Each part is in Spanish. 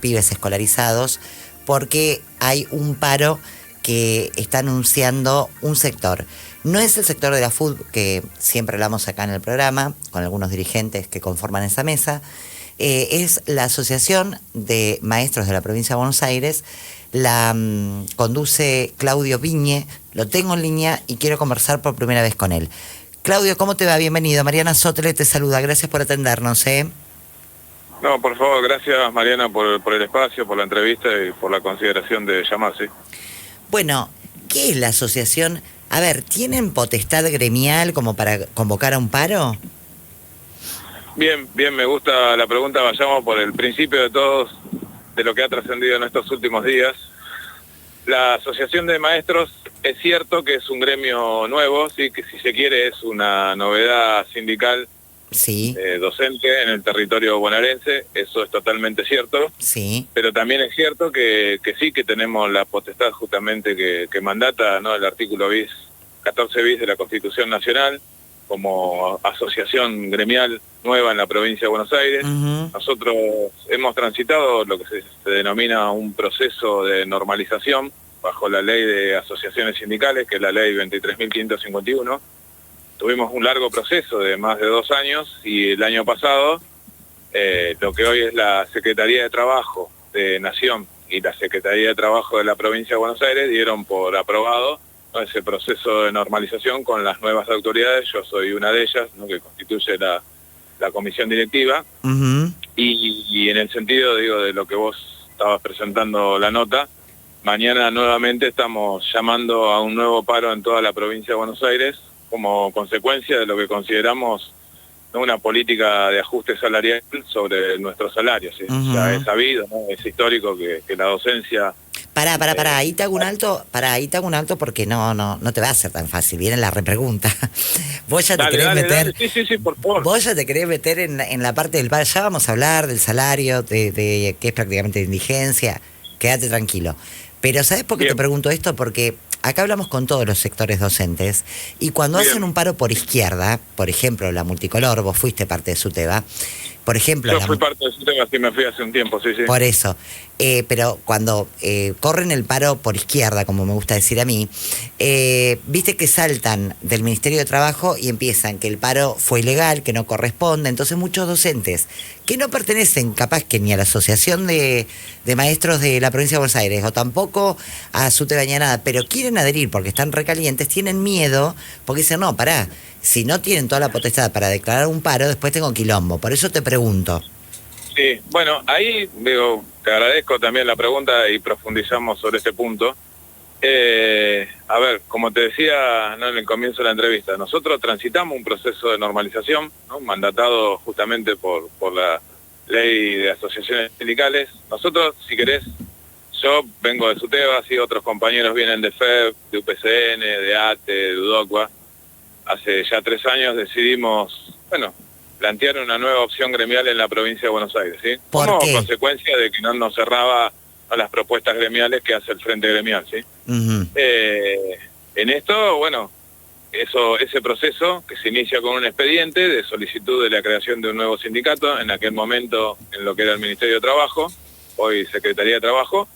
pibes escolarizados, porque hay un paro que está anunciando un sector. No es el sector de la FUD, que siempre hablamos acá en el programa, con algunos dirigentes que conforman esa mesa, es la Asociación de Maestros de la Provincia de Buenos Aires, la conduce Claudio Viñe, lo tengo en línea y quiero conversar por primera vez con él. Claudio, ¿cómo te va? Bienvenido. Mariana Sotele te saluda, gracias por atendernos. No, por favor, gracias Mariana por el espacio, por la entrevista y por la consideración de llamarse. Bueno, ¿qué es la asociación? A ver, ¿tienen potestad gremial como para convocar a un paro? Bien, me gusta la pregunta, vayamos por el principio de todos, de lo que ha trascendido en estos últimos días. La Asociación de Maestros es cierto que es un gremio nuevo, sí, que si se quiere es una novedad sindical. Sí. Docente en el territorio bonaerense, eso es totalmente cierto. Sí. Pero también es cierto que sí, que tenemos la potestad justamente que mandata, ¿no?, el artículo 14 bis de la Constitución Nacional, como asociación gremial nueva en la provincia de Buenos Aires. Nosotros hemos transitado lo que se denomina un proceso de normalización bajo la ley de asociaciones sindicales, que es la ley 23.551. Tuvimos un largo proceso de más de 2 años y el año pasado lo que hoy es la Secretaría de Trabajo de Nación y la Secretaría de Trabajo de la Provincia de Buenos Aires dieron por aprobado, ¿no?, ese proceso de normalización con las nuevas autoridades. Yo soy una de ellas, ¿no?, que constituye la comisión directiva. Y en el sentido, digo, de lo que vos estabas presentando la nota, mañana nuevamente estamos llamando a un nuevo paro en toda la provincia de Buenos Aires, como consecuencia de lo que consideramos, ¿no?, una política de ajuste salarial sobre nuestros salarios. ¿Sí? Ya es sabido, ¿no?, es histórico que la docencia... Pará, ahí te hago un alto, porque no te va a ser tan fácil, viene la repregunta. Vos ya te querés meter... Sí, por favor. Vos ya te querés meter en la parte del paro, ya vamos a hablar del salario, de que es prácticamente de indigencia, quédate tranquilo. Pero ¿sabés por qué te pregunto esto? Porque acá hablamos con todos los sectores docentes y cuando hacen un paro por izquierda, por ejemplo, la multicolor, vos fuiste parte de SUTEBA, por ejemplo... Yo fui parte de SUTEBA, sí, me fui hace un tiempo, sí. Por eso, pero cuando corren el paro por izquierda, como me gusta decir a mí, viste que saltan del Ministerio de Trabajo y empiezan que el paro fue ilegal, que no corresponde. Entonces muchos docentes que no pertenecen capaz que ni a la Asociación de Maestros de la Provincia de Buenos Aires o tampoco a SUTEBA ni a nada, pero quieren adherir porque están recalientes, tienen miedo, porque dicen, no, pará, si no tienen toda la potestad para declarar un paro, después tengo quilombo. Por eso te pregunto. Sí, bueno, ahí digo, te agradezco también la pregunta y profundizamos sobre este punto. A ver, como te decía, ¿no?, en el comienzo de la entrevista, nosotros transitamos un proceso de normalización, ¿no?, mandatado justamente por la ley de asociaciones sindicales. Nosotros, si querés, yo vengo de SUTEBA, sí, otros compañeros vienen de FEB, de UPCN, de ATE, de UDOCUA. Hace ya 3 años decidimos, plantear una nueva opción gremial en la provincia de Buenos Aires, ¿sí? Como consecuencia de que no nos cerraba a las propuestas gremiales que hace el Frente Gremial, ¿sí? En esto, ese proceso que se inicia con un expediente de solicitud de la creación de un nuevo sindicato, en aquel momento en lo que era el Ministerio de Trabajo, hoy Secretaría de Trabajo,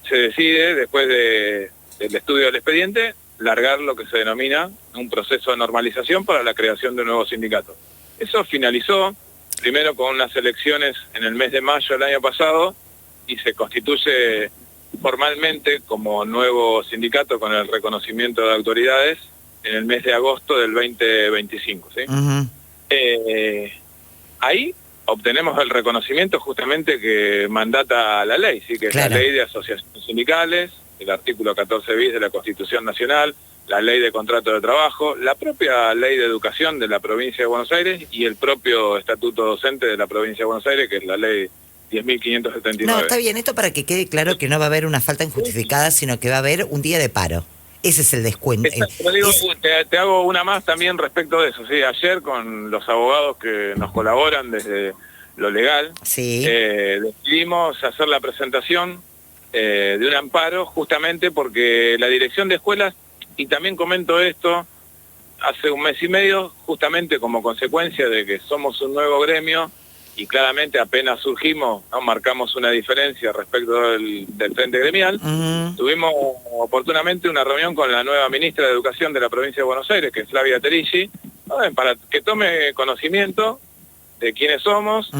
se decide, después del estudio del expediente, largar lo que se denomina un proceso de normalización para la creación de un nuevo sindicato. Eso finalizó primero con unas elecciones en el mes de mayo del año pasado y se constituye formalmente como nuevo sindicato con el reconocimiento de autoridades en el mes de agosto del 2025. ¿Sí? Ahí obtenemos el reconocimiento justamente que mandata la ley, ¿sí?, que es la ley de asociaciones sindicales, el artículo 14 bis de la Constitución Nacional, la ley de contrato de trabajo, la propia ley de educación de la provincia de Buenos Aires y el propio estatuto docente de la provincia de Buenos Aires, que es la ley 10.579. No, está bien, esto para que quede claro que no va a haber una falta injustificada, sino que va a haber un día de paro. Ese es el descuento. Te hago una más también respecto de eso. Sí, ayer con los abogados que nos colaboran desde lo legal, decidimos hacer la presentación de un amparo justamente porque la dirección de escuelas, y también comento esto, hace 1 mes y medio, justamente como consecuencia de que somos un nuevo gremio, y claramente apenas surgimos, ¿no?, marcamos una diferencia respecto del Frente Gremial. Tuvimos oportunamente una reunión con la nueva ministra de Educación de la provincia de Buenos Aires, que es Flavia Terici, ¿no?, para que tome conocimiento de quiénes somos,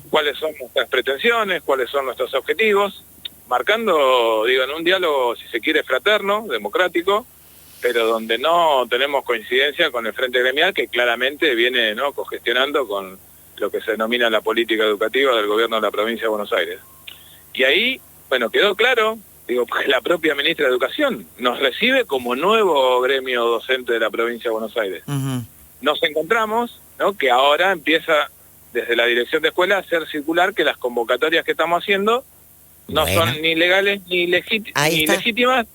cuáles son nuestras pretensiones, cuáles son nuestros objetivos, marcando, digo, en un diálogo, si se quiere, fraterno, democrático, pero donde no tenemos coincidencia con el Frente Gremial, que claramente viene, ¿no?, cogestionando con lo que se denomina la política educativa del gobierno de la provincia de Buenos Aires. Y ahí, bueno, quedó claro, digo, porque la propia ministra de Educación nos recibe como nuevo gremio docente de la provincia de Buenos Aires. Nos encontramos, ¿no?, que ahora empieza desde la dirección de escuela a hacer circular que las convocatorias que estamos haciendo no son ni legales ni legítimas,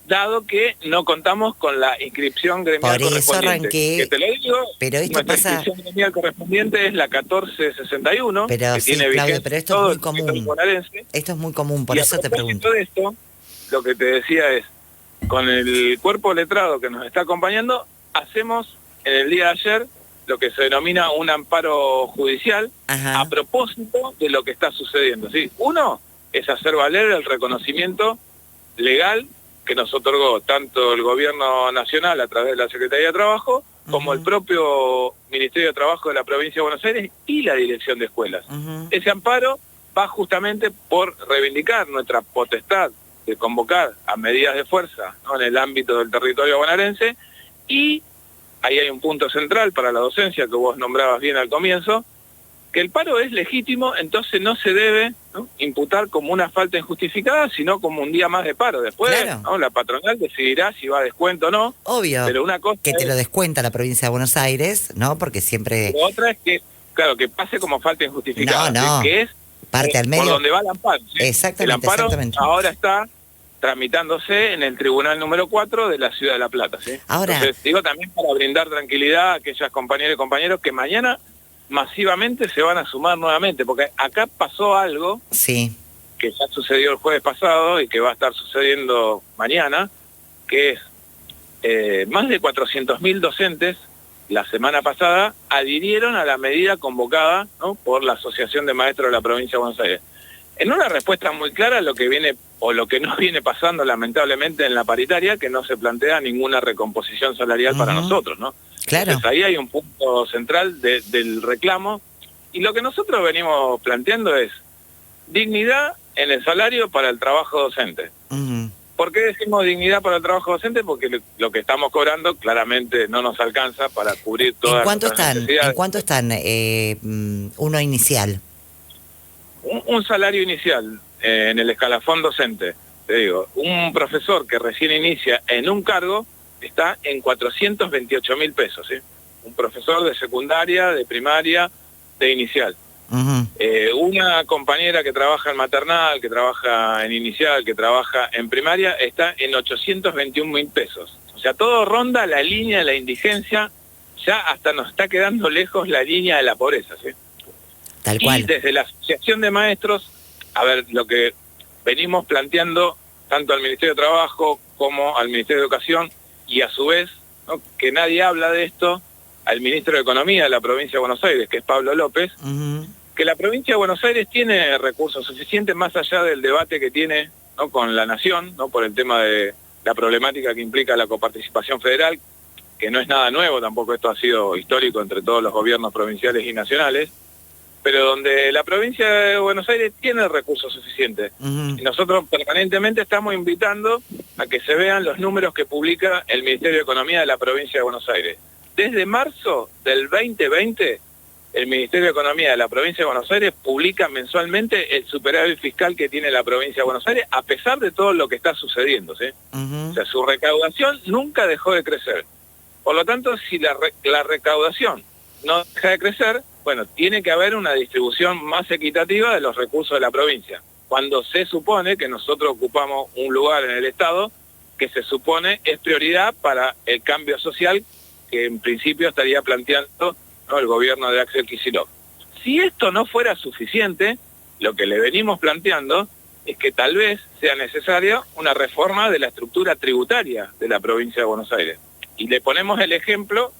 dado que no contamos con la inscripción gremial correspondiente. Por eso arranqué, que te lo digo, pero esto nuestra inscripción gremial correspondiente es la 1461, pero que sí, tiene Claudio, pero esto es muy común. Esto es muy común, por eso te pregunto. De esto, lo que te decía es, con el cuerpo letrado que nos está acompañando, hacemos en el día de ayer lo que se denomina un amparo judicial a propósito de lo que está sucediendo, ¿sí? Uno es hacer valer el reconocimiento legal que nos otorgó tanto el gobierno nacional a través de la Secretaría de Trabajo, como el propio Ministerio de Trabajo de la provincia de Buenos Aires y la Dirección de Escuelas. Ese amparo va justamente por reivindicar nuestra potestad de convocar a medidas de fuerza, ¿no?, en el ámbito del territorio bonaerense, y ahí hay un punto central para la docencia que vos nombrabas bien al comienzo, que el paro es legítimo, entonces no se debe, ¿no?, imputar como una falta injustificada, sino como un día más de paro. Después, ¿no?, la patronal decidirá si va a descuento o no. Obvio, pero una cosa que te lo descuenta la provincia de Buenos Aires, ¿no? Porque siempre... La otra es que, claro, que pase como falta injustificada. No, que es parte al medio. Por donde va el amparo, ¿sí? Exactamente, el amparo exactamente. Ahora está tramitándose en el tribunal número 4 de la ciudad de La Plata, ¿sí? Ahora, entonces, digo también para brindar tranquilidad a aquellas compañeras y compañeros que mañana masivamente se van a sumar nuevamente, porque acá pasó algo que ya sucedió el jueves pasado y que va a estar sucediendo mañana, que es más de 400.000 docentes la semana pasada adhirieron a la medida convocada, ¿no?, por la Asociación de Maestros de la provincia de Buenos Aires. En una respuesta muy clara a lo que viene o lo que no viene pasando lamentablemente en la paritaria, que no se plantea ninguna recomposición salarial para nosotros, ¿no? Claro. Entonces ahí hay un punto central del reclamo, y lo que nosotros venimos planteando es dignidad en el salario para el trabajo docente. ¿Por qué decimos dignidad para el trabajo docente? Porque lo que estamos cobrando claramente no nos alcanza para cubrir todas las necesidades. ¿En cuánto están uno inicial? Un salario inicial en el escalafón docente, te digo, un profesor que recién inicia en un cargo está en 428.000 pesos, ¿sí? Un profesor de secundaria, de primaria, de inicial. Una compañera que trabaja en maternal, que trabaja en inicial, que trabaja en primaria, está en 821.000 pesos. O sea, todo ronda la línea de la indigencia, ya hasta nos está quedando lejos la línea de la pobreza, ¿sí? Tal cual. Y desde la Asociación de Maestros, a ver, lo que venimos planteando tanto al Ministerio de Trabajo como al Ministerio de Educación, y a su vez, ¿no?, que nadie habla de esto, al Ministro de Economía de la provincia de Buenos Aires, que es Pablo López, que la provincia de Buenos Aires tiene recursos suficientes más allá del debate que tiene, ¿no?, con la Nación, ¿no?, por el tema de la problemática que implica la coparticipación federal, que no es nada nuevo, tampoco esto ha sido histórico entre todos los gobiernos provinciales y nacionales, pero donde la provincia de Buenos Aires tiene recursos suficientes. Y nosotros permanentemente estamos invitando a que se vean los números que publica el Ministerio de Economía de la provincia de Buenos Aires. Desde marzo del 2020, el Ministerio de Economía de la provincia de Buenos Aires publica mensualmente el superávit fiscal que tiene la provincia de Buenos Aires, a pesar de todo lo que está sucediendo, ¿sí? O sea, su recaudación nunca dejó de crecer. Por lo tanto, si la recaudación no deja de crecer, bueno, tiene que haber una distribución más equitativa de los recursos de la provincia. Cuando se supone que nosotros ocupamos un lugar en el Estado que se supone es prioridad para el cambio social que en principio estaría planteando, ¿no?, el gobierno de Axel Kicillof. Si esto no fuera suficiente, lo que le venimos planteando es que tal vez sea necesaria una reforma de la estructura tributaria de la provincia de Buenos Aires. Y le ponemos el ejemplo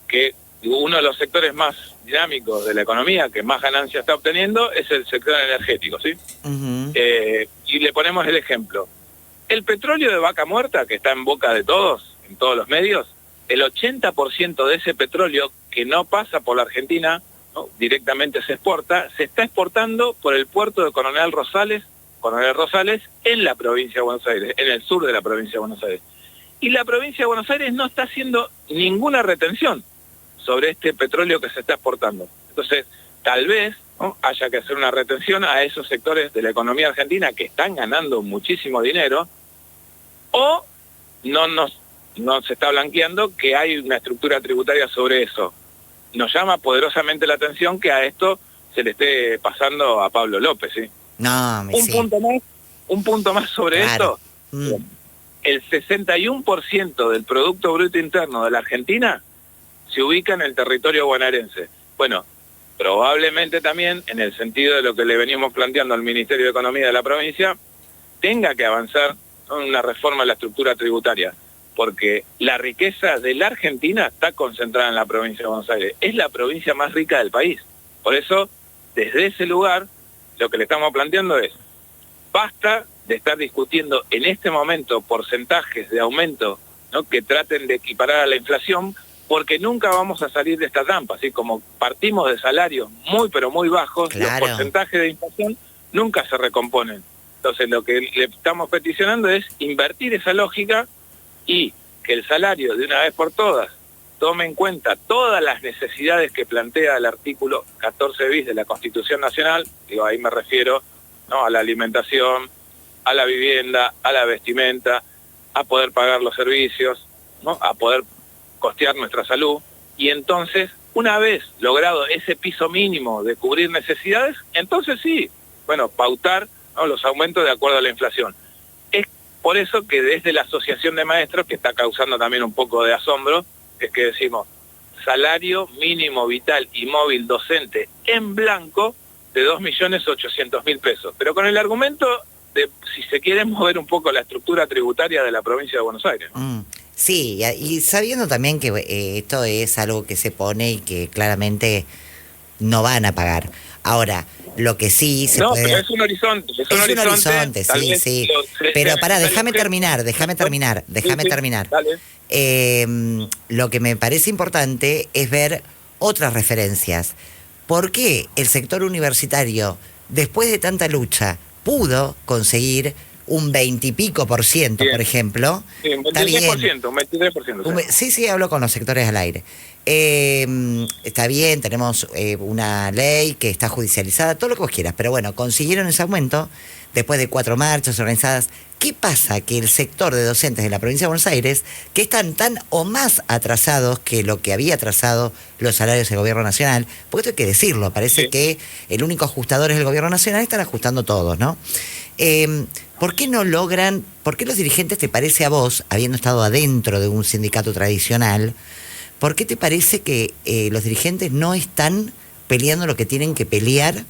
que uno de los sectores más dinámicos de la economía, que más ganancia está obteniendo, es el sector energético, ¿sí? Ujú. Y le ponemos el ejemplo. El petróleo de Vaca Muerta, que está en boca de todos, en todos los medios, el 80% de ese petróleo que no pasa por la Argentina, ¿no?, directamente se exporta, se está exportando por el puerto de Coronel Rosales, en la provincia de Buenos Aires, en el sur de la provincia de Buenos Aires. Y la provincia de Buenos Aires no está haciendo ninguna retención sobre este petróleo que se está exportando. Entonces, tal vez, ¿no?, haya que hacer una retención a esos sectores de la economía argentina que están ganando muchísimo dinero, o no se está blanqueando que hay una estructura tributaria sobre eso. Nos llama poderosamente la atención que a esto se le esté pasando a Pablo López, ¿sí? No, Un punto más sobre claro. esto. El 61% del Producto Bruto Interno de la Argentina se ubica en el territorio bonaerense. Bueno, probablemente también, en el sentido de lo que le venimos planteando al Ministerio de Economía de la provincia, tenga que avanzar en una reforma de la estructura tributaria, porque la riqueza de la Argentina está concentrada en la provincia de Buenos Aires. Es la provincia más rica del país. Por eso, desde ese lugar, lo que le estamos planteando es, basta de estar discutiendo en este momento porcentajes de aumento, ¿no?, que traten de equiparar a la inflación, porque nunca vamos a salir de esta trampa. Así como partimos de salarios muy pero muy bajos, Claro. Los porcentajes de inflación nunca se recomponen. Entonces lo que le estamos peticionando es invertir esa lógica y que el salario de una vez por todas tome en cuenta todas las necesidades que plantea el artículo 14 bis de la Constitución Nacional. Digo, ahí me refiero, ¿no?, a la alimentación, a la vivienda, a la vestimenta, a poder pagar los servicios, ¿no?, a poder costear nuestra salud. Y entonces, una vez logrado ese piso mínimo de cubrir necesidades, entonces sí, bueno, pautar, ¿no?, los aumentos de acuerdo a la inflación. Es por eso que desde la Asociación de Maestros, que está causando también un poco de asombro, es que decimos salario mínimo vital y móvil docente en blanco de 2.800.000 pesos, pero con el argumento de si se quiere mover un poco la estructura tributaria de la provincia de Buenos Aires, ¿no? Sí, y sabiendo también que esto es algo que se pone y que claramente no van a pagar. Ahora, lo que sí se puede... pero es un horizonte. Es un horizonte, sí. Pero pará, déjame terminar. Dale. Lo que me parece importante es ver otras referencias. ¿Por qué el sector universitario, después de tanta lucha, pudo conseguir un 20 y pico % por ejemplo? Sí, un 23%. Sí, hablo con los sectores al aire. Está bien, tenemos una ley que está judicializada, todo lo que vos quieras, pero bueno, consiguieron ese aumento después de 4 marchas organizadas. ¿Qué pasa? Que el sector de docentes de la provincia de Buenos Aires, que están tan o más atrasados que lo que había atrasado los salarios del gobierno nacional, porque esto hay que decirlo, parece que el único ajustador es el gobierno nacional, están ajustando todos, ¿no? ¿Por qué no logran, por qué los dirigentes, te parece a vos, habiendo estado adentro de un sindicato tradicional, por qué te parece que los dirigentes no están peleando lo que tienen que pelear?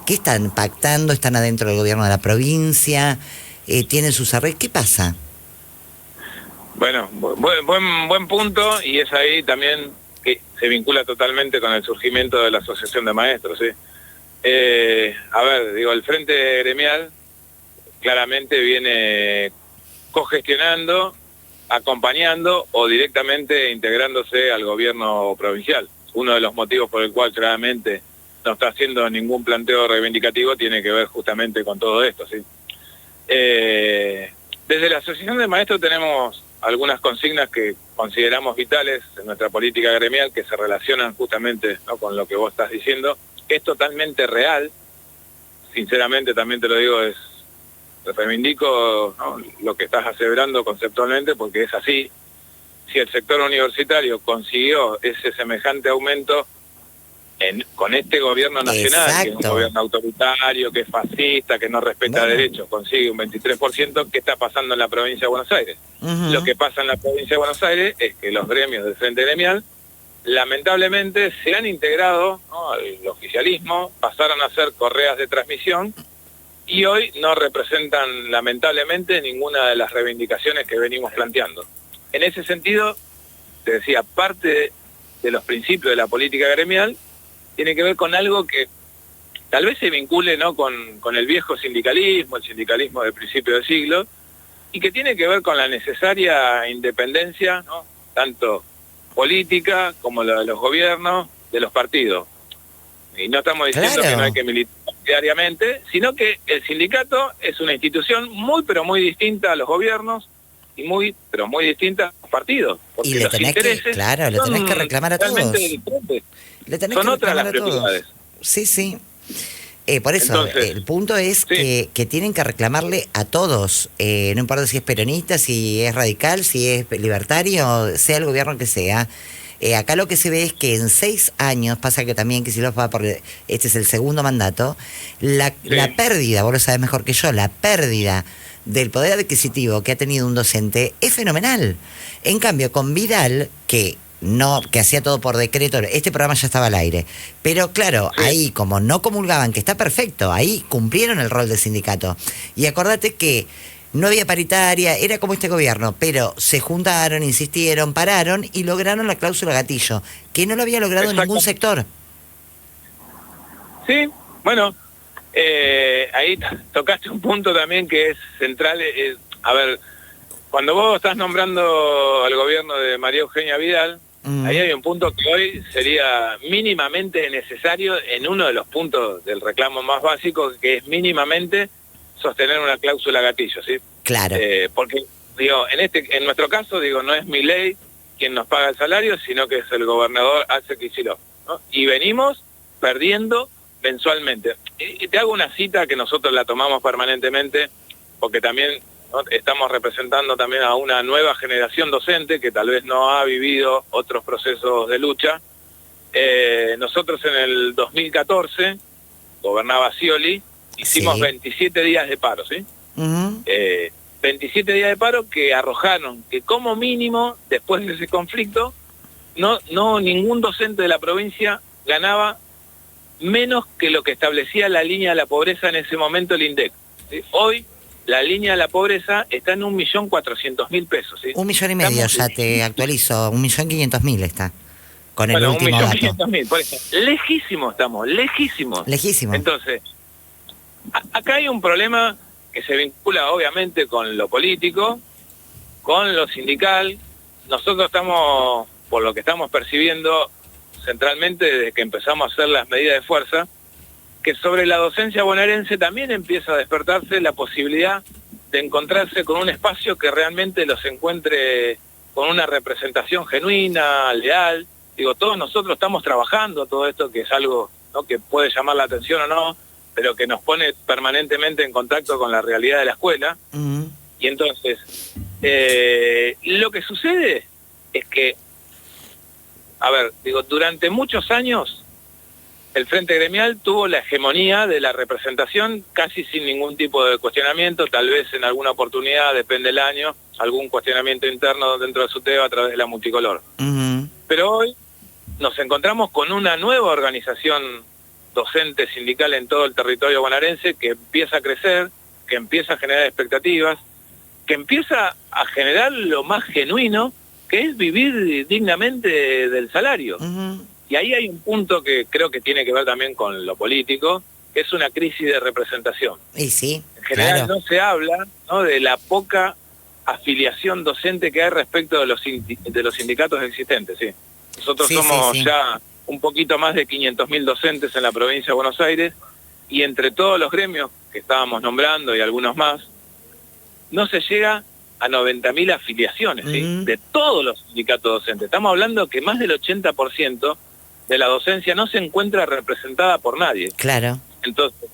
¿Qué están pactando? ¿Están adentro del gobierno de la provincia? ¿Tienen sus arreglos? ¿Qué pasa? Bueno, buen punto, y es ahí también que se vincula totalmente con el surgimiento de la Asociación de Maestros, ¿sí? A ver, digo, el Frente Gremial claramente viene cogestionando, acompañando o directamente integrándose al gobierno provincial. Uno de los motivos por el cual claramente no está haciendo ningún planteo reivindicativo tiene que ver justamente con todo esto, ¿sí? Desde la Asociación de Maestros tenemos algunas consignas que consideramos vitales en nuestra política gremial, que se relacionan justamente, ¿no?, con lo que vos estás diciendo. Es totalmente real, sinceramente también te lo digo, te reivindico, ¿no?, lo que estás aseverando conceptualmente, porque es así. Si el sector universitario consiguió ese semejante aumento con este gobierno nacional, Exacto, que es un gobierno autoritario, que es fascista, que no respeta derechos, consigue un 23%, ¿qué está pasando en la provincia de Buenos Aires? Lo que pasa en la provincia de Buenos Aires es que los gremios del Frente Gremial lamentablemente se han integrado, ¿no?, al oficialismo, pasaron a ser correas de transmisión y hoy no representan lamentablemente ninguna de las reivindicaciones que venimos planteando. En ese sentido, te decía, parte de los principios de la política gremial, tiene que ver con algo que tal vez se vincule, ¿no?, con el viejo sindicalismo, el sindicalismo de principio de siglo, y que tiene que ver con la necesaria independencia, ¿no?, tanto política como la de los gobiernos, de los partidos. Y no estamos diciendo que no hay que militar diariamente, sino que el sindicato es una institución muy, pero muy distinta a los gobiernos y muy, pero muy distinta a los partidos. Y le tenés que, claro, le tenés que reclamar a todos. Le tenés son otras las prioridades. Sí, sí. Por eso, entonces, el punto es sí, que tienen que reclamarle a todos, no importa si es peronista, si es radical, si es libertario, sea el gobierno que sea. Acá lo que se ve es que en 6 años, pasa que también que si los va por este es el segundo mandato, la pérdida, vos lo sabés mejor que yo, la pérdida del poder adquisitivo que ha tenido un docente es fenomenal. En cambio, con Vidal, que hacía todo por decreto, este programa ya estaba al aire, pero claro, ahí como no comulgaban, que está perfecto, ahí cumplieron el rol del sindicato. Y acordate que no había paritaria, era como este gobierno, pero se juntaron, insistieron, pararon y lograron la cláusula gatillo, que no lo había logrado ningún sector. Sí, bueno, ahí tocaste un punto también que es central. A ver, cuando vos estás nombrando al gobierno de María Eugenia Vidal, ahí hay un punto que hoy sería mínimamente necesario en uno de los puntos del reclamo más básico, que es mínimamente sostener una cláusula gatillo, ¿sí? Claro. Porque, digo, en nuestro caso, digo, no es Milei quien nos paga el salario, sino que es el gobernador Axel Kicillof, ¿no? Y venimos perdiendo mensualmente. Y te hago una cita que nosotros la tomamos permanentemente, porque también, ¿no?, estamos representando también a una nueva generación docente que tal vez no ha vivido otros procesos de lucha. Nosotros en el 2014, gobernaba Scioli, hicimos 27 días de paro, ¿sí? 27 días de paro que arrojaron que como mínimo, después de ese conflicto, no ningún docente de la provincia ganaba menos que lo que establecía la línea de la pobreza en ese momento el INDEC, ¿sí? Hoy la línea de la pobreza está en 1.400.000 pesos, ¿sí? 1,5 millones, ya te actualizo, 1.500.000 está. Con el último dato. 1.500.000, por eso. Lejísimos estamos, lejísimos. Lejísimos. Entonces, acá hay un problema que se vincula obviamente con lo político, con lo sindical. Nosotros estamos, por lo que estamos percibiendo centralmente desde que empezamos a hacer las medidas de fuerza, que sobre la docencia bonaerense también empieza a despertarse la posibilidad de encontrarse con un espacio que realmente los encuentre con una representación genuina, leal. Digo, todos nosotros estamos trabajando todo esto, que es algo, ¿no?, que puede llamar la atención o no, pero que nos pone permanentemente en contacto con la realidad de la escuela. Y entonces, lo que sucede es que, a ver, digo, durante muchos años el Frente Gremial tuvo la hegemonía de la representación casi sin ningún tipo de cuestionamiento, tal vez en alguna oportunidad, depende del año, algún cuestionamiento interno dentro de SUTEBA a través de la multicolor. Pero hoy nos encontramos con una nueva organización docente sindical en todo el territorio bonaerense que empieza a crecer, que empieza a generar expectativas, que empieza a generar lo más genuino, que es vivir dignamente del salario. Y ahí hay un punto que creo que tiene que ver también con lo político, que es una crisis de representación. Y sí, en general, claro, no se habla, ¿no?, de la poca afiliación docente que hay respecto de los sindicatos existentes, ¿sí? Nosotros somos ya un poquito más de 500.000 docentes en la provincia de Buenos Aires, y entre todos los gremios que estábamos nombrando y algunos más, no se llega a 90.000 afiliaciones, ¿sí?, de todos los sindicatos docentes. Estamos hablando que más del 80% de la docencia no se encuentra representada por nadie. Claro. Entonces,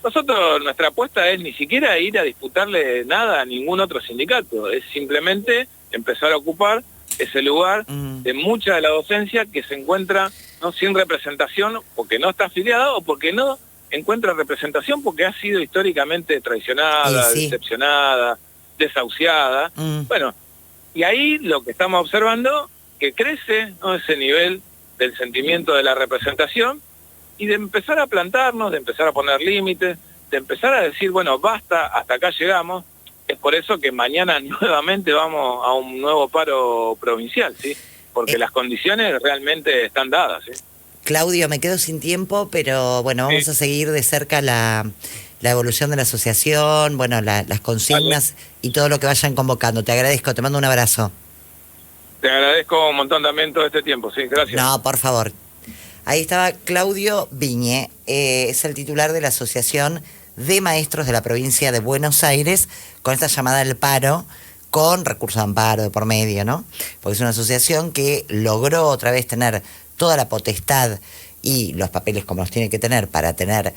nosotros, nuestra apuesta es ni siquiera ir a disputarle nada a ningún otro sindicato, es simplemente empezar a ocupar ese lugar de mucha de la docencia que se encuentra, ¿no?, sin representación, porque no está afiliada o porque no encuentra representación porque ha sido históricamente traicionada, decepcionada, desahuciada. Bueno, y ahí lo que estamos observando, que crece, ¿no?, ese nivel del sentimiento de la representación, y de empezar a plantarnos, de empezar a poner límites, de empezar a decir, bueno, basta, hasta acá llegamos. Es por eso que mañana nuevamente vamos a un nuevo paro provincial, ¿sí? porque las condiciones realmente están dadas. Claudio, me quedo sin tiempo, pero bueno, vamos a seguir de cerca la evolución de la asociación, bueno, las consignas y todo lo que vayan convocando. Te agradezco, te mando un abrazo. Te agradezco un montón también todo este tiempo, sí, gracias. No, por favor. Ahí estaba Claudio Viñe, es el titular de la Asociación de Maestros de la Provincia de Buenos Aires, con esta llamada al paro, con recursos de amparo de por medio, ¿no? Porque es una asociación que logró otra vez tener toda la potestad y los papeles como los tiene que tener para tener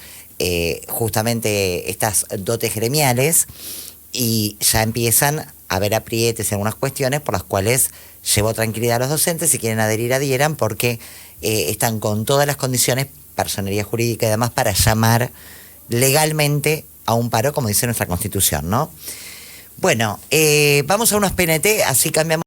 justamente estas dotes gremiales, y ya empiezan a haber aprietes en algunas cuestiones por las cuales llevó tranquilidad a los docentes. Si quieren adherir, adhieran, porque están con todas las condiciones, personería jurídica y demás, para llamar legalmente a un paro, como dice nuestra Constitución, ¿no? Bueno, vamos a unos PNT, así cambiamos.